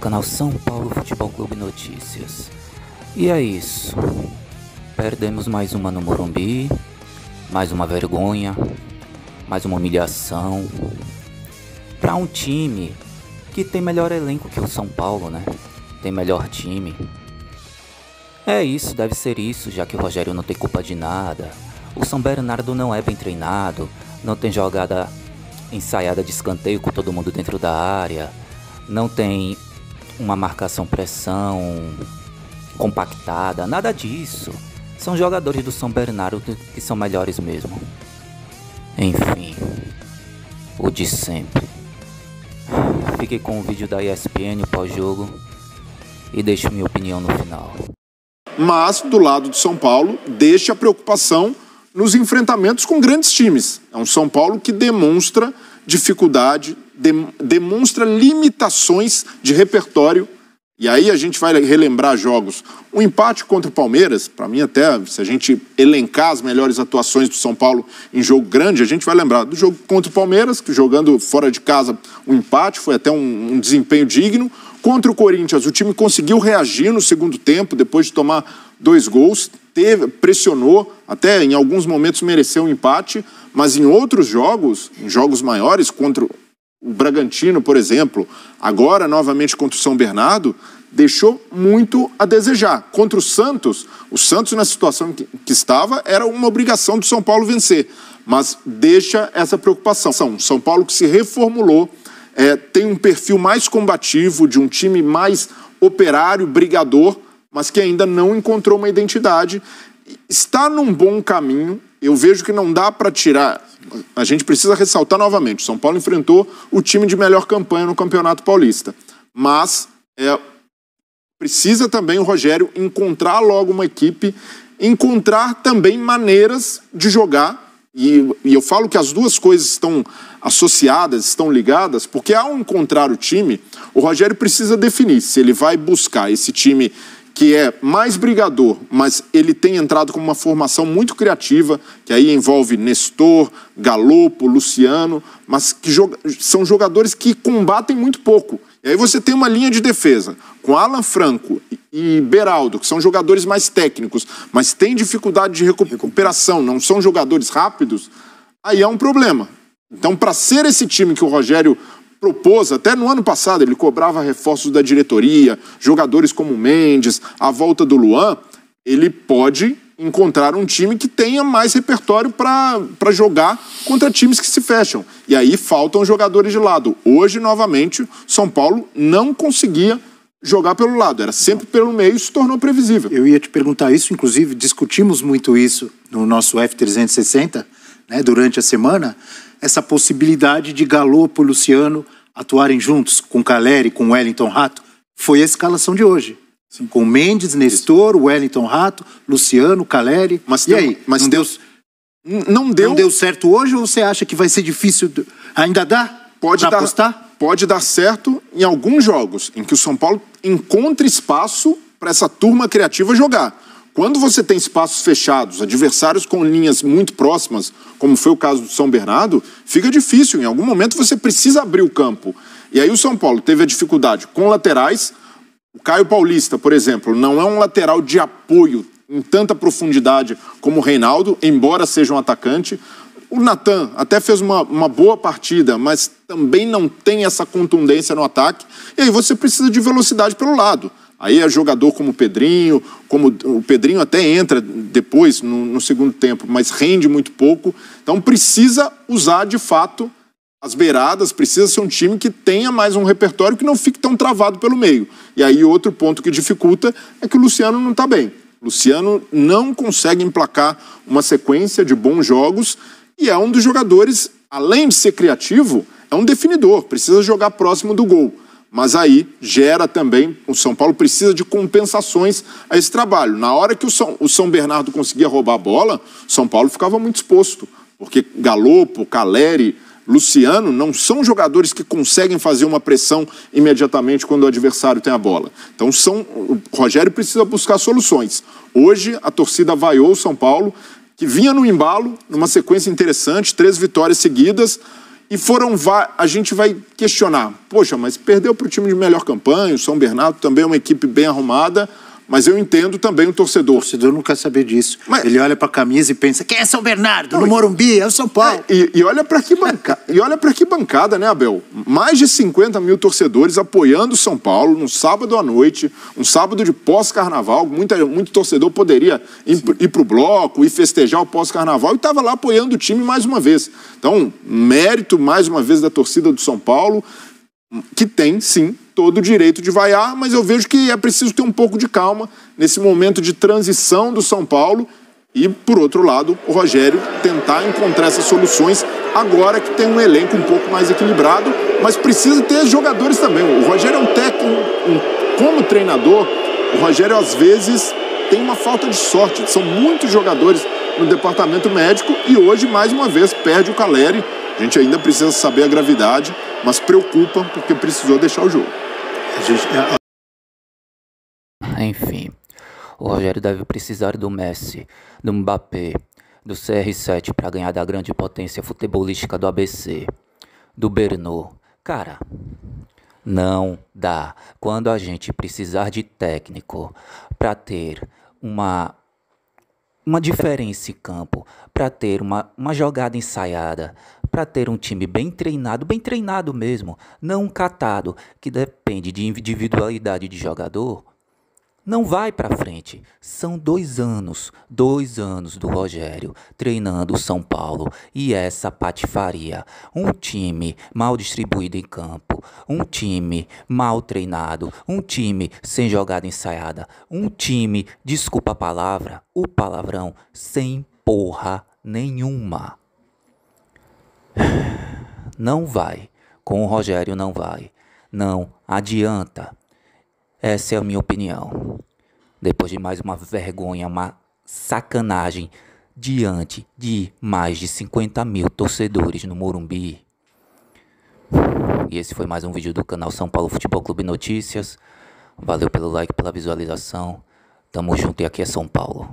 canal São Paulo Futebol Clube Notícias. E é isso. Perdemos mais uma no Morumbi, mais uma vergonha, mais uma humilhação para um time que tem melhor elenco que o São Paulo, né? Tem melhor time. É isso, deve ser isso, já que o Rogério não tem culpa de nada. O São Bernardo não é bem treinado, não tem jogada ensaiada de escanteio com todo mundo dentro da área, não tem uma marcação-pressão compactada, nada disso. São jogadores do São Bernardo que são melhores mesmo. Enfim, o de sempre. Fiquei com o vídeo da ESPN pós-jogo e deixo minha opinião no final. Mas, do lado do São Paulo, deixa a preocupação nos enfrentamentos com grandes times. É um São Paulo que demonstra dificuldade, demonstra limitações de repertório. E aí a gente vai relembrar jogos. O empate contra o Palmeiras, para mim até, se a gente elencar as melhores atuações do São Paulo em jogo grande, a gente vai lembrar do jogo contra o Palmeiras, que jogando fora de casa o empate, foi até um desempenho digno. Contra o Corinthians, o time conseguiu reagir no segundo tempo, depois de tomar 2 gols, pressionou, até em alguns momentos mereceu um empate, mas em outros jogos, em jogos maiores, contra o Bragantino, por exemplo, agora novamente contra o São Bernardo, deixou muito a desejar. Contra o Santos na situação que estava, era uma obrigação do São Paulo vencer, mas deixa essa preocupação. São Paulo que se reformulou, tem um perfil mais combativo, de um time mais operário, brigador, mas que ainda não encontrou uma identidade. Está num bom caminho. Eu vejo que não dá para tirar. A gente precisa ressaltar novamente. O São Paulo enfrentou o time de melhor campanha no Campeonato Paulista. Mas precisa também o Rogério encontrar logo uma equipe, encontrar também maneiras de jogar. E eu falo que as duas coisas estão associadas, estão ligadas, porque ao encontrar o time, o Rogério precisa definir se ele vai buscar esse time que é mais brigador, mas ele tem entrado com uma formação muito criativa, que aí envolve Nestor, Galopo, Luciano, mas que são jogadores que combatem muito pouco. E aí você tem uma linha de defesa com Alan Franco e Beraldo, que são jogadores mais técnicos, mas têm dificuldade de recuperação, não são jogadores rápidos, aí é um problema. Então, para ser esse time que o Rogério propôs, até no ano passado, ele cobrava reforços da diretoria, jogadores como o Mendes, a volta do Luan, ele pode encontrar um time que tenha mais repertório para jogar contra times que se fecham. E aí faltam jogadores de lado. Hoje, novamente, São Paulo não conseguia jogar pelo lado, era sempre pelo meio, e se tornou previsível. Eu ia te perguntar isso, inclusive, discutimos muito isso no nosso F360, né, durante a semana, essa possibilidade de Galopo e Luciano atuarem juntos, com Caleri, com Wellington Rato. Foi a escalação de hoje. Sim. Com Mendes, Nestor, Wellington Rato, Luciano, Caleri. Mas e aí? Mas não deu certo hoje ou você acha que vai ser difícil? Ainda dá? Pode dar, apostar? Pode dar certo em alguns jogos, em que o São Paulo encontra espaço para essa turma criativa jogar. Quando você tem espaços fechados, adversários com linhas muito próximas, como foi o caso do São Bernardo, fica difícil. Em algum momento você precisa abrir o campo. E aí o São Paulo teve a dificuldade com laterais. O Caio Paulista, por exemplo, não é um lateral de apoio em tanta profundidade como o Reinaldo, embora seja um atacante. O Natan até fez uma boa partida, mas também não tem essa contundência no ataque. E aí você precisa de velocidade pelo lado. Aí é jogador como o Pedrinho até entra depois no segundo tempo, mas rende muito pouco. Então precisa usar de fato as beiradas, precisa ser um time que tenha mais um repertório que não fique tão travado pelo meio. E aí outro ponto que dificulta é que o Luciano não está bem. O Luciano não consegue emplacar uma sequência de bons jogos e é um dos jogadores, além de ser criativo, é um definidor, precisa jogar próximo do gol. Mas aí gera também, o São Paulo precisa de compensações a esse trabalho. Na hora que o São Bernardo conseguia roubar a bola, o São Paulo ficava muito exposto, porque Galopo, Caleri, Luciano não são jogadores que conseguem fazer uma pressão imediatamente quando o adversário tem a bola. Então o Rogério precisa buscar soluções. Hoje a torcida vaiou o São Paulo, que vinha no embalo, numa sequência interessante, 3 vitórias seguidas, e a gente vai questionar, poxa, mas perdeu para o time de melhor campanha, o São Bernardo também é uma equipe bem arrumada, mas eu entendo também o torcedor. O torcedor não quer saber disso. Mas ele olha para a camisa e pensa, quem é São Bernardo? Não, no Morumbi, é o São Paulo. E olha para que bancada, né, Abel? Mais de 50 mil torcedores apoiando o São Paulo no sábado à noite, um sábado de pós-carnaval. Muito torcedor poderia ir para o bloco e festejar o pós-carnaval e estava lá apoiando o time mais uma vez. Então, mérito mais uma vez da torcida do São Paulo, que tem, sim, todo o direito de vaiar, mas eu vejo que é preciso ter um pouco de calma nesse momento de transição do São Paulo e, por outro lado, o Rogério tentar encontrar essas soluções agora que tem um elenco um pouco mais equilibrado, mas precisa ter jogadores também. O Rogério é um técnico, como treinador, o Rogério às vezes tem uma falta de sorte. São muitos jogadores no departamento médico e hoje, mais uma vez, perde o Caleri. A gente ainda precisa saber a gravidade, mas preocupa porque precisou deixar o jogo. Enfim, o Rogério deve precisar do Messi, do Mbappé, do CR7 para ganhar da grande potência futebolística do ABC, do Bernot. Cara, não dá. Quando a gente precisar de técnico para ter uma diferença em campo, para ter uma jogada ensaiada, para ter um time bem treinado mesmo, não catado, que depende de individualidade de jogador, não vai para frente. São 2 anos do Rogério treinando o São Paulo e essa patifaria. Um time mal distribuído em campo, um time mal treinado, um time sem jogada ensaiada, um time, desculpa a palavra, o palavrão, sem porra nenhuma. Não vai. Com o Rogério não vai. Não adianta. Essa é a minha opinião. Depois de mais uma vergonha, uma sacanagem diante de mais de 50 mil torcedores no Morumbi. E esse foi mais um vídeo do canal São Paulo Futebol Clube Notícias. Valeu pelo like, pela visualização. Tamo junto e aqui é São Paulo.